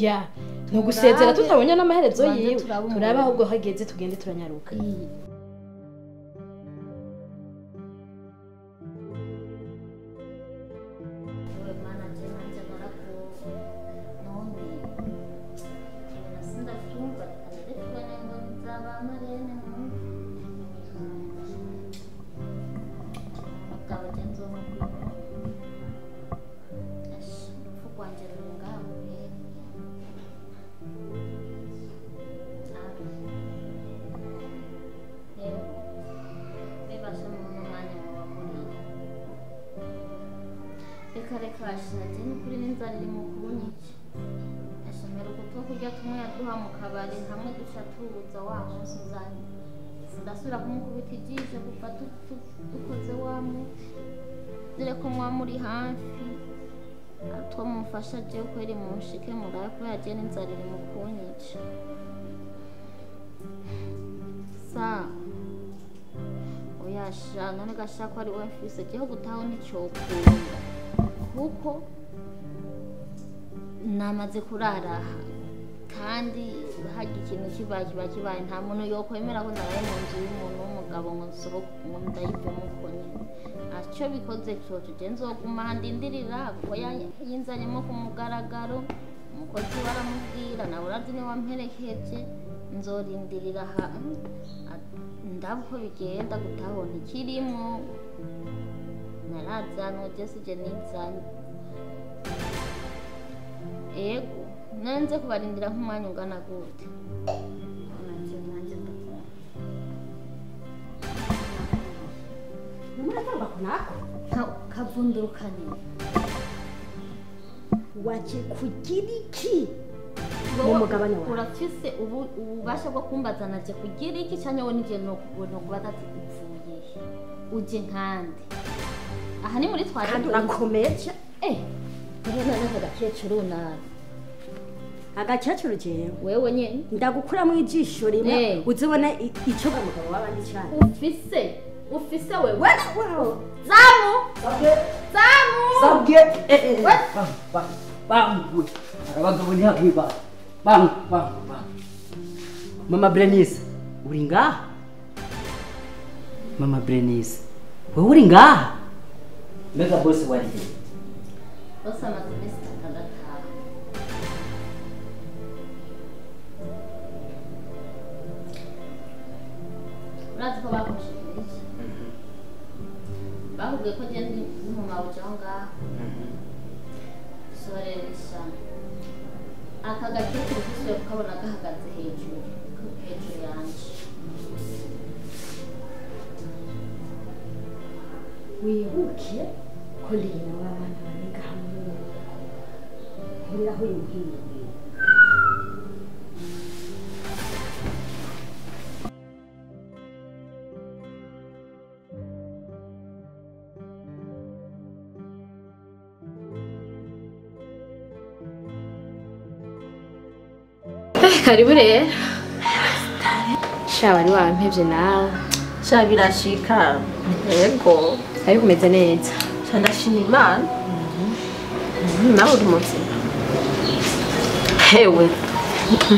ya ntugusezera tutabonye n'amaherezo yiwe turaba ahubwo hageze tugende turanyaruka ndasubira kumukubita ijisho kuva dukoze wamwe dore ko mwamuri hafi atwo mumfasha je kweri munshike murabe ko yaje n'inzara iri mu kunyica sa oyasha none gashaka ari we mfise jeho gutaho nicokunda kuko namaze kurara kandi haje ikintu kibaye nta muntu yokwemera ko naraye mu nzu y'umuntu w'umugabo ngo nsohoke ndayivemo uko nyine aco bikoze coco je nzoguma ndindirira kuko yinzanyemo ku mugaragaro umukozi baramubwira nawe urazi ne wamperekeje nzorindirira ndaba uko bigenda gutabona ikirimo narazanwe jese je nizanye ego nanze kubarindira nk'umwanya ungana gute nanjye Numuragamba kunako kavundurukanye waje kugira iki mu mugabane wawe urafise ububasha bwo kumbaza naje kugira iki cyane wowe nije no kubaza ati upfuye uje nkande aha ni muri twari kandi urakomeje rero nako gakecuru agakecuru jewe wewe nyene ndagukura mu ijisho rimwe uzibona ico umugabo wabandi cyane ufise wewe wow zamu sabwe bang abagabo ni hakiba bang mama Berenice uri ngaha mama Berenice wewe uri ngaha mbega boss wari he boss amaze takadaka urazi ko bakushikirije bakubwiye ko je ndi mu mawuja ngaha soresha aka gakecuru kisuye kukabona gahagaze hejuru yanje wibuke ko lina w'abandi baniga hamwe huriraho yuhiye karibu rero shawa ari wampevye nawe sha birashika yego ariko umeze neza ndashima Imana nawe uri muzima hewe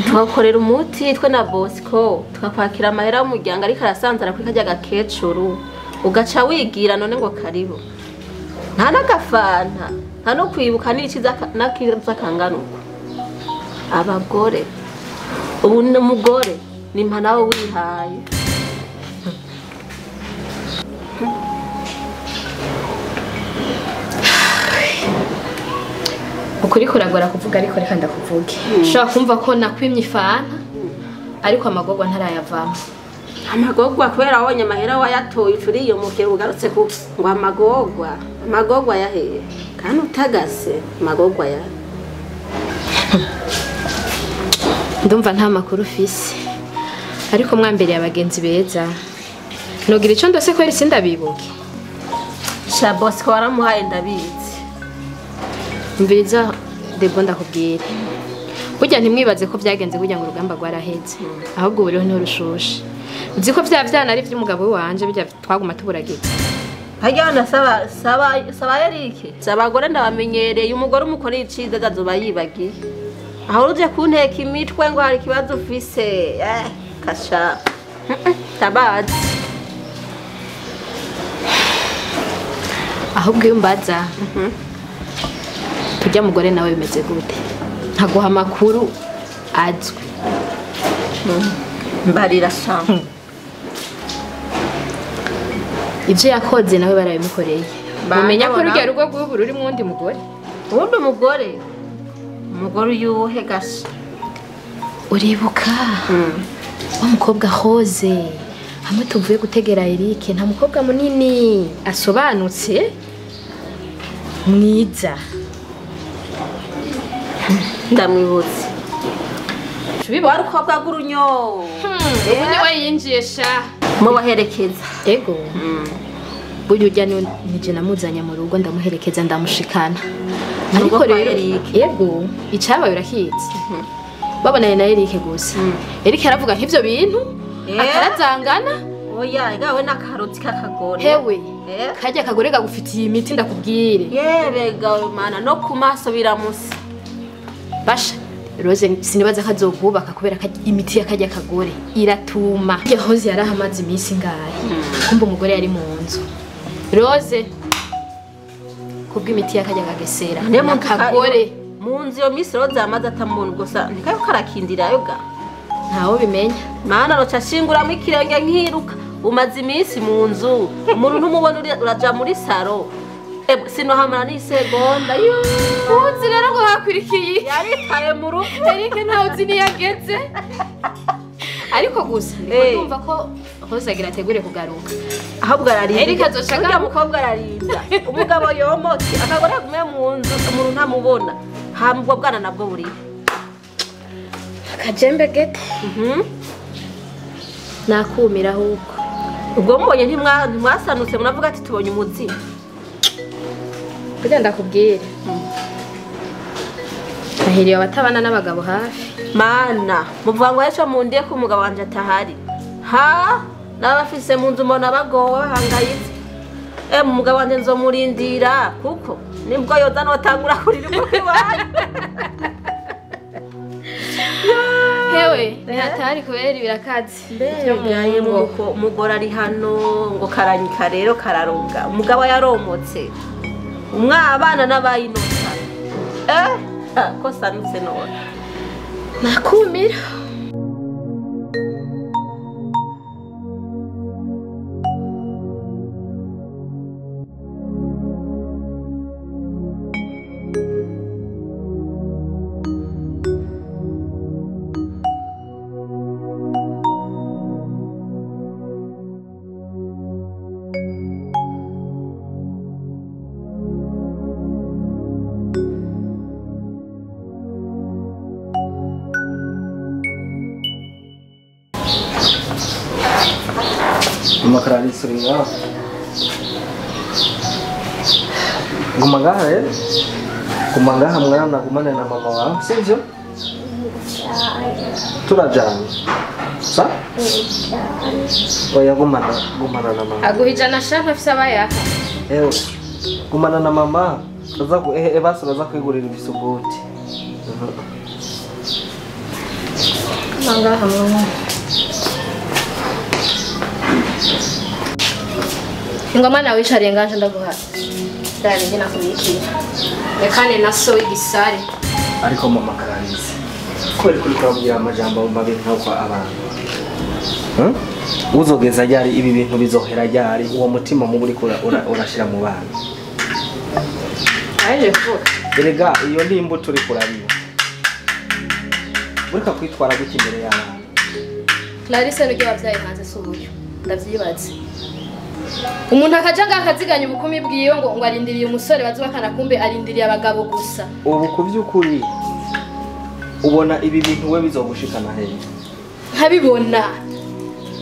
twakorera umuti twe na Bosco tukakwakira amahera y'umuryango ariko arasanzara kuri kajya gakecuru ugaca wigira none ngo karibu nta n'agafanta nta no kwibuka n'iciza n'akiza kanganuko abagore ubu ni umugore ni nawe wihaye ukuri kuragora kuvuga ariko reka ndakuvuge ushobora kumva ko nakwimye ifanta ariko amagorwa ntarayavamo amagorwa kubera wabonye amahera wayatoye ufuriye umukero ugarutse ku ngo amagorwa yahe kandi utagase amagorwa ya ndumva nta makuru ufise ariko mwambere abagenzi beza nogira ico ndose kweri sindabibuke sha Bosco waramuhaye ndabizi mviriza debo ndakubwira burya ntimwibaze ko byagenze burya ngo urugamba rwaraheze ahubwo buriho niho rushushe uzi ko vyana ari vy'umugabo wanje bijya twaguma tuburagiza hajya saba Iyeriko abagore ndabamenyereye umugore umukoreye iciza azoba yibagiye aho uje kunteka imitwe ngo hari ikibazo ufise kasha tabazi ahubwo iyo mbaza tujya mugore nawe bimeze gute ntaguha amakuru azwi mbarira sha ibyo yakoze nawe barabimukoreye umenya ko urugero rwo guhubura ruri mu wundi mugore uwundi umugore uyuhe gasha uribuka wa mukobwa hoze hamwe tuvuye gutegera Iyeriko nta mukobwa munini asobanutse mwiza ndamwibutse tubiba ari ukobwa gurunyo ubu niwe yinjiye sha mu baherekeza ego burya ujya nije namuzanya mu rugo ndamuherekeza ndamushikana ariko rero ego icyabaye urakizi babonanye na Iyeriko gusa Iyeriko aravuga nk'ivyo bintu akarazangana oya gawe nakaroti kakagore hewe kajya kagore gagufitiye imiti ndakubwire yebe gawe mana no kumaso biramusa basha Rose sinibaza kazogubaka kubera imiti yakajya kagore iratuma yahoze yarahamaze iminsi ngaye kumba umugore yari mu nzu Rose kubw'imiti yakajya kagesera kagore mu nzu yo Miss Rose amaze atamubona gusa ntikayo karakindirayo ga ntawo bimenya mana roca shinguramo ikirenge nkiruka umaze iminsi mu nzu umuntu ntumubona uraja muri saro sinohamara n'isegonda uzi rero ngo hakwirikiye yaritaye mu rugo Iyeriko ntawe uzi niyageze ariko gusa ndumva ko hose agira ategure kugaruka ahubwo ararinda Iyeriko azoshaka umukobwa ararinda umugabo yomotse akagore yagume mu nzu umuntu ntamubona hamubwo bwana nabwo buriho akajembe gete nakumira ahubwo ubwo mubonye ntimwasanutse munavuga ati tubonye umuzimu kugira ndakubwire ahiriye abatabana n'abagabo hafi mana muvuga ngo ejo mundiye ko umugabo wanje atahari n'abafise mu nzu mbona bagowe bahangayitse umugabo wanje nzomurindira kuko nibwo yoza notangura kurira kuri wawe hewe ntihatari kubera ibirakazi mbega ngo umugore ari hano ngo karanyika rero kararuga umugabo yaromotse abana n'abayinota ko sanutse none nakumira Makarani seringa. Gumangaha rero. Gumangaha mwana gumane na mama wawe, sivyo? Turajana. Sa? Oya gumana na mama. aguhijana shaka afise abayaka Ewe. Gumana na mama. Baza ku basi baza kwigurira ibisuguti. Gumangaha mwana ingoma nawe wicariye nganje ndaguha ndari ngina kubikira rekane na so igisare Ariko mama karanize. Kweli kuri kurabwira amajambo mabi nk'uko abantu. Uzogeza ryari ibi bintu bizohera ryari uwo mutima mubi uri urashira mu bana. aje kuvuga Erega iyo ndi imbuto uri kurabira. Burika kwitwara guki imbere y'abana. Clarisse n'ujye wavyaye hanze subuyo ndavyibaze umuntu akaja ngakaziganya ubukumi bwiyo ngo arindiriye umusore bazubakana kumbe arindiriye abagabo gusa Ubu kuvyukuri ubona ibi bintu we bizogushikana hehe? nkabibona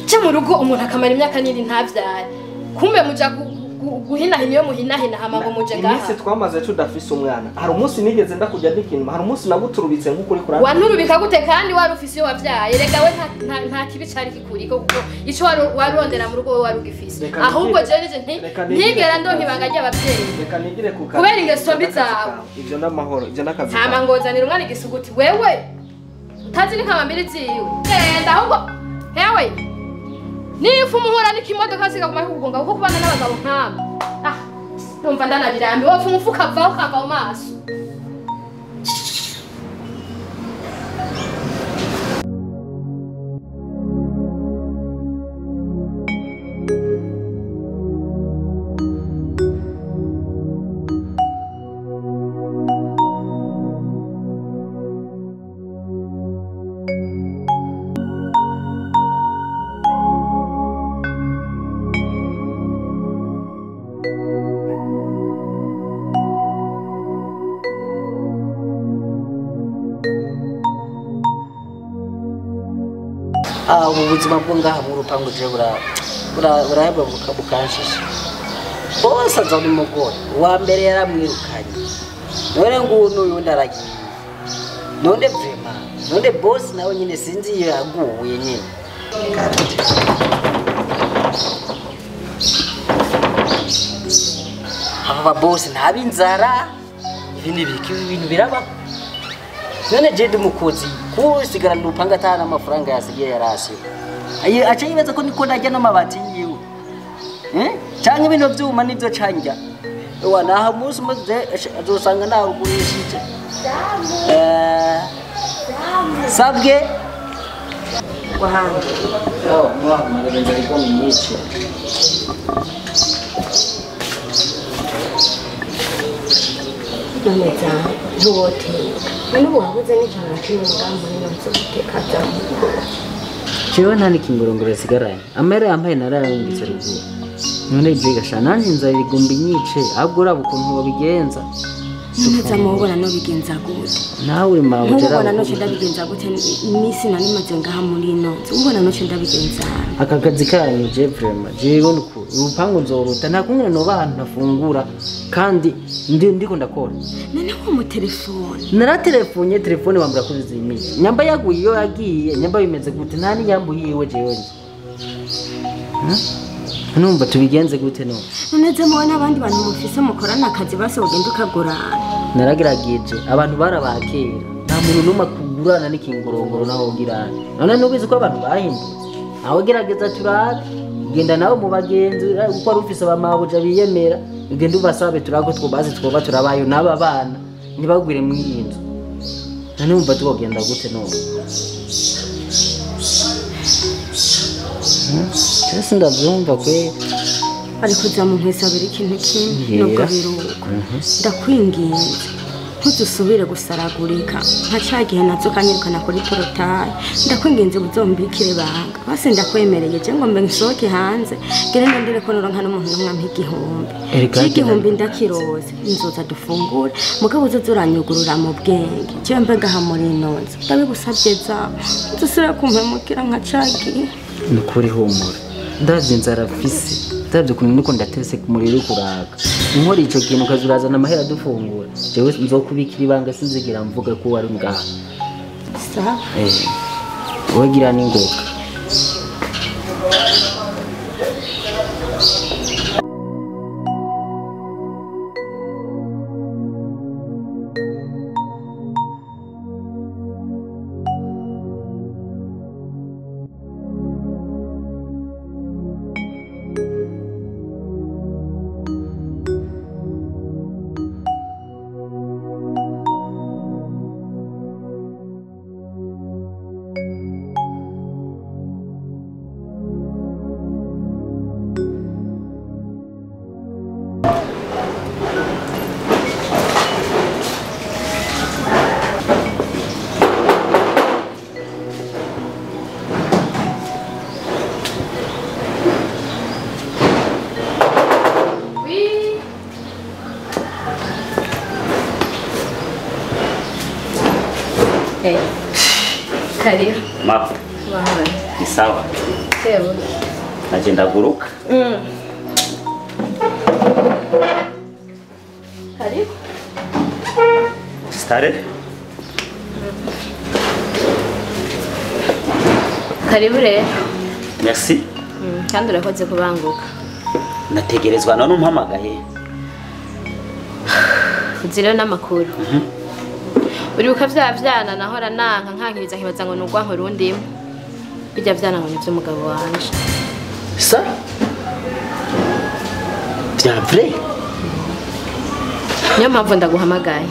cyo mu rugo umuntu akamara imyaka nini ntavyare kumbe muja guhinahina iyo muhinahina hama ngo muje ngaha. Iminsi twamaze tudafise umwana. Hari umunsi nigeze ndakujya ndikintu, hari umunsi naguturubitse nk'ukuri kuri. Wanturubika gute kandi wari ufise iyo wavyaye? Rega we nta kibi cari kikuriko kuko ico warondera mu rugo we wari ugifise. Ahubwo je ntigera ndonka ibanga ry'abavyeyi. Reka nigire ku kazi. Kubera ingeso mbi zawe. Ivyo ndamahoro, ivyo nakazi. Hama ngozanira umwana igisuguti wewe. Utazi nikamambiri ziwe. Genda ahubwo hewe. Nifu muhura n'ikimodoka sigaguma kugonga kuko kubana n'abagabo nkama. Numva ndanabirambi wofu umufuka vaho kava mu maso. ubuzima bwo ngaha mu rupangu je buraheba bukanshisha bose aza ni mugore wa mbere yaramwirukanye none nguyu yundi aragiye none vraiment none boss nawe nyine sinzi iyo yaguye nyine aba boss ntabinzara ibintu biraba none je ndi mukozi kusigara ndupanga atana amafaranga yasigiye yarasiye acha yibaza ko niko najya no mabati yiwe cyangwa ibintu byuma nibyo canja wana muzi muze azosanga narugurishije sabwe wahanga mwana ndenza iko myice noneza ntuwote none wabuze n'ijana kimwe mugambo n'inzo guteka jewe nta nikingorongoro sigaranye amere yambaye narayungitse ruguru none je gasha nanjye nzari igumbi nyice ahubwo uraba ukuntu babigenza noneza mubona no bigenza gute nawe mawe ubona no ndabigenza gute imisi nani maze ngaha muri no ubona no ndabigenza aka kazi kanyu je vraiment je ubona ko urupangu nzoruta nta kumwe no bantu nafungura kandi ndiko ndakora none ko mu telefone telefone bambura kuri zimije nyamba yaguye iyo yagiye nyamba bimeze gute nta nyambu yiwe jewe numva tubigenze gute no noneze mubona abandi bantu mufise mukorana akazi base ugenda ukagurana naragiragije abantu barabakera nta muntu numwe kugurana n'ikingorongoro naho girana none nubizi ko abantu bahindutse aho gerageza turaka genda nawe mu bagenzi uko ari ufise abamabuja biyemera ugenda ubasabe turako twobaze twoba turabayo n'aba bana ntibagwire mu yinzu none umva tugenda gute no cyose ndavyumva kwe ariko zamunkwisabira ikintu kimwe nubwo biruko ndakwinginze ntuzusubire gusaragurika nka cyagihe nazo kanyirukana kuri porotaye ndakwinginze uzombikire banga base ndakwemereye je ngo mbe nsohoke hanze gere ndendere ko noronka n'umuntu n'umwe nk'igihumbi igihumbi ndakiroze nzoza dufungure mugabo uzoranyugurura mu bwenge je mbe ngaha muri nonze ndabigusabye za uzusubira kumpemukira nka cagihe nukuri humura ndavye nzara fisi ndavye kuntu niko ndatese ku muriro kuraga inkora ico kintu ukazurazana amahera dufungura jewe nzokubikira ibanga sinzigira mvuga ko wari ngaha sawa wagira n'ingoga Karibu. Mafu. Wawe. Ni sawa. Sewa. Agenda guruka. Installe. Karibu rero. Merci. Kandi urakoze kubanguka. Nategerezwa none umpamagaye. Uzire n'amakuru. Uribuka vyana nahora nanka nkankiriza nkibaza ngo nugwanko rundimo. Bijya vyana ngo nivyo mugabo wanje. Ça? Bien vrai? Niyo mpamvu ndaguhamagaye.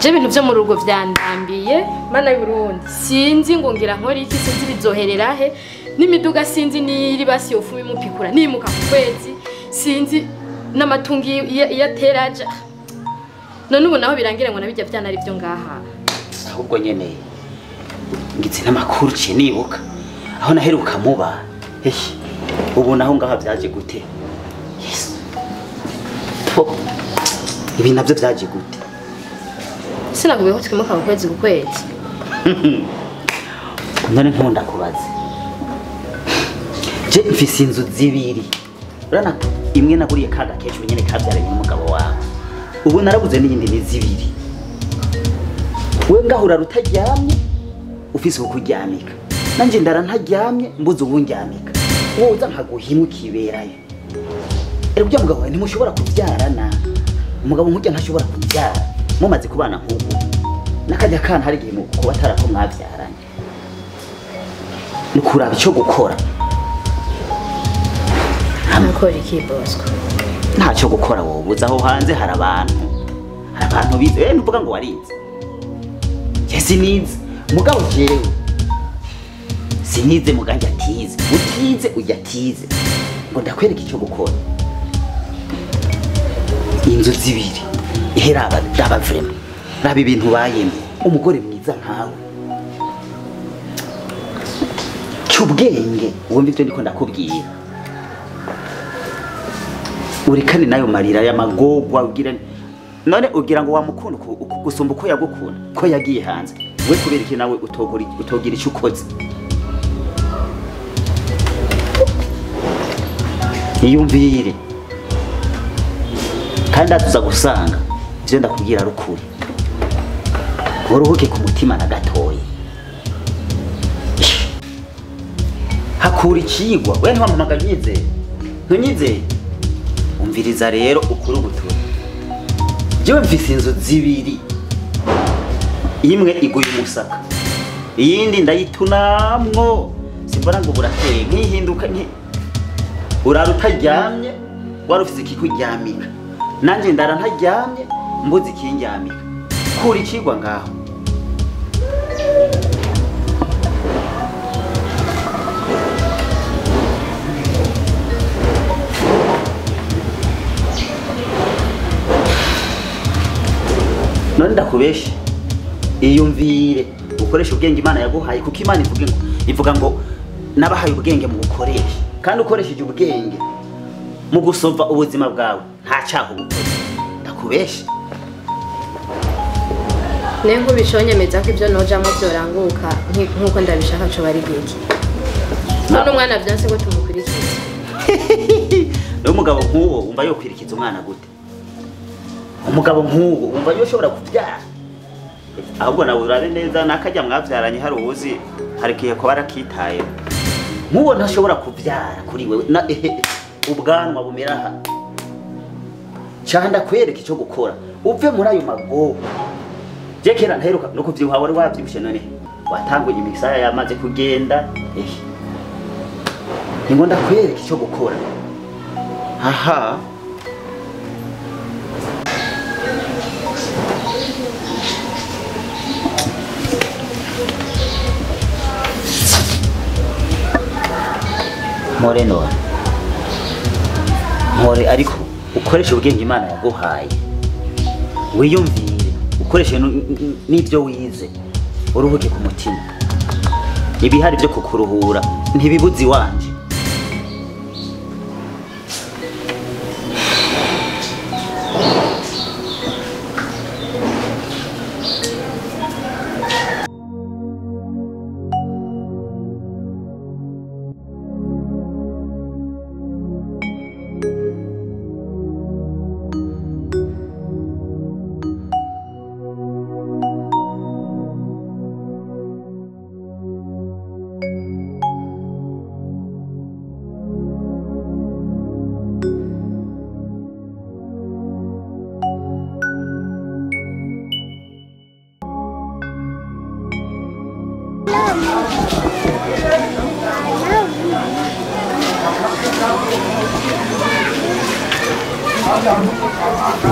Je ibintu vyo mu rugo vyandambiye mana y'u Burundi. Sinzi ngo ngira nkora iki, sinzi bizoherera he. N'imiduga sinzi niri basi yofu bimupikura nimuka ku kwezi. Sinzi n'amatungi yateraja. None ubu naho birangire ngo nabijya vyana ari byo ngaha. Ahubwo nyene ngitse n'amakuru cye nibuka. Aho naheruka muba. Ubu naho ngaha byaje gute? Yes. Ibi navyo byaje gute? Sinakubiye ko twimuka ku kwezi ku kwezi. None nkunda kubaza. Je mfise inzu zibiri. Urana imwe naguriye kaga kesho nyene kabyaranye n'umugabo wawe. Ubu narabuze n'iyindi ni zibiri. We ngahura rutaryamye ufise ukuryamika. Nanje ndara ntaryamye mbuze ubundyamika. Wowe uza nkaguhimukiberayo. Byo mugabo wawe ntimushobora kubyarana. Umugabo nk'ujya ntashobora kubyara. Mumaze kubana nk'ubu. Nakajya kana hari igihe muko batarako mwabyaranye. Nukuraba ico gukora. Nakora iki Bosco? Ntacyo gukora wowe uza aho hanze hari abantu bize ntuvuga ngo warinze. Yesi nize mugabo jewe sinize muganje atize utize ujyatize ngo ndakwereka icyo gukora. Inzu zibiri iheraba daba vrema rabi ibintu bayemo umugore mwiza nkawe cyubwenge wumva ivyo ndiko ndakubwira. Urikane nayo marira y'amagogwa ugira none ugira ngo wamukunda gusumba uko yagukunda ko yagiye hanze we kubera iki nawe utogira icyo ukoze. Iyumvire kandi atuza gusanga ivyo ndakubwira rukuri uruhuke ku mutima na gatoyi. Hakura ikigwa we ntiwamamaga nyizeye ntunyizeye. Umviriza rero ukuri ubutura. Jewe mfise inzu zibiri. Imwe iguye umusaka. Iyindi ndayitunamwo. Simbona ngo burateye nkihinduka nki. Urara utaryamye wari ufise ikikuryamika. Nanje ndara ntaryamye mbuzi ikindyamika. Kuri ikigwa ngaho. None ndakubeshe iyumvire ukoresha ubwenge Imana yaguhaye kuko Imana ivuga ngo nabahaye ubwenge mu gukoresha kandi ukoresheje ubwenge mu gusova ubuzima bwawe nta cyaho ubukoze. Ndakubeshe Nengo bishonyemeza ko ibyo nojamo byoranguka nkuko ndabishaka cyo bari giki. None umwana byanse ngo tumukurikize. Umugabo nk'uwo umva yo kwirikiza umwana gute? Umugabo nk'uwo umva yo ushobora kubyara. Ahubwo nawe urabe neza nakajya mwabyaranye hari ubuzi hari kiye ko barakitaye. Nk'uwo ntashobora kubyara kuri wewe na ubwanwa bumeraha. Cyanda kwereka icyo gukora. Uve muri ayo magogo. Je kera ntaheruka no kuvyibuha wari wavyibushe none watanguye imisaya yamaze kugenda. Ningo ndakwereka icyo gukora. Aha. Moreno. More ariko ukoresha ubwenge Imana yaguhaye. Wiyumvire ukoreshe n'ibyo wize uruhuke ku mutima. Ibihari byo kukuruhura ntibibuzi wanje.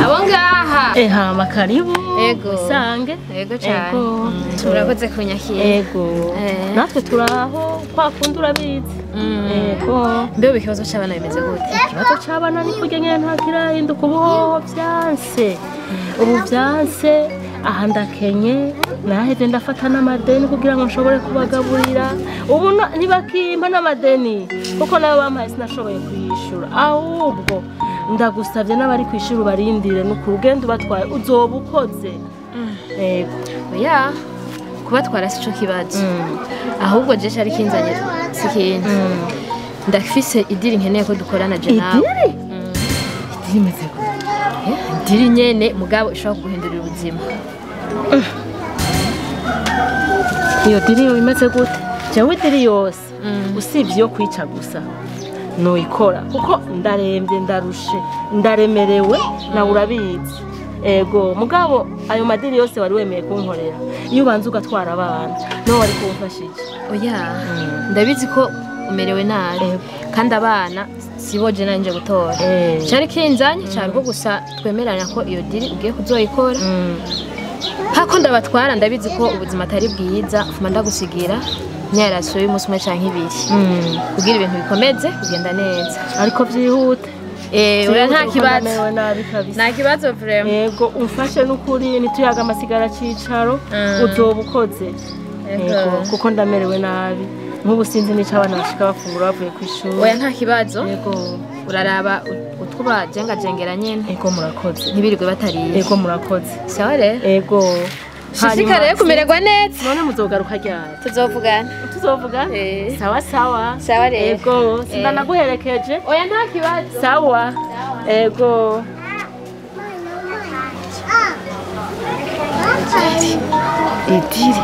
abo ngaha hama karibu Ego. isange yego cyane Ego. murakoze kunyakira ego natwe turaho kwa kundi urabizi ego mbega ikibazo cy'abana bimeze gute ikibazo c'abana ni kurya nyene nta kirahinduka ubuhoho vyanse ubu vyanse aha ndakenye naheze ndafata n'amadeni kugira ngo nshobore kubagaburira ubu ntibakimpa n'amadeni kuko nayo bampaye sinashoboye kuyishura ahubwo ndagusavye n'abari kwishura ubarindire n'ukuri ugenda ubatwaye uzoba ukoze ego oya kubatwara sico kibazo ahubwo je cari kinzanye sikindi ndafise idiri nkeneye ko dukorana je nawe idiri imeze gute idiri nyene mugabo ishobora kuguhindurira ubuzima iyo diri yo imeze gute jewe idiri yose usibye iyo kwica gusa noyikora kuko ndarembye ndarushe ndaremerewe nawe urabizi ego mugabo ayo madiri yose wari wemeye kunkorera iyo ubanza ugatwara abana no wari kumfashije oya ndabizi ko umerewe nabi kandi abana siboje nanje gutora cari kinzanye cyari ko gusa twemeranya ko iyo diri ugiye kuzoyikora hako ndabatwara ndabizi ko ubuzima atari bwiza fuma ndagusigira nyarasyo y'umunsi umwe canke ibiri kugira ibintu bikomeze kugenda neza ariko vyihute oya nta kibazo nta nta kibazo vraiment yego umfashe n'ukuri nituyaga amasigara cicaro uzoba ukoze yego kuko ndamerewe nabi nk'ubu sinzi n'ico abana bashika bafungura bavuye kw'ishuri oya nta kibazo yego uraraba utwuba jengajengera nyene yego murakoze ntibirirwe batariye yego murakoze sawa rero yego shishikare kumererwa neza none muzogaruka ryari tuzovugana tuzovuga sawa sawa sawa rero yego sindanaguherekeje oya nta kibazo sawa yego idiri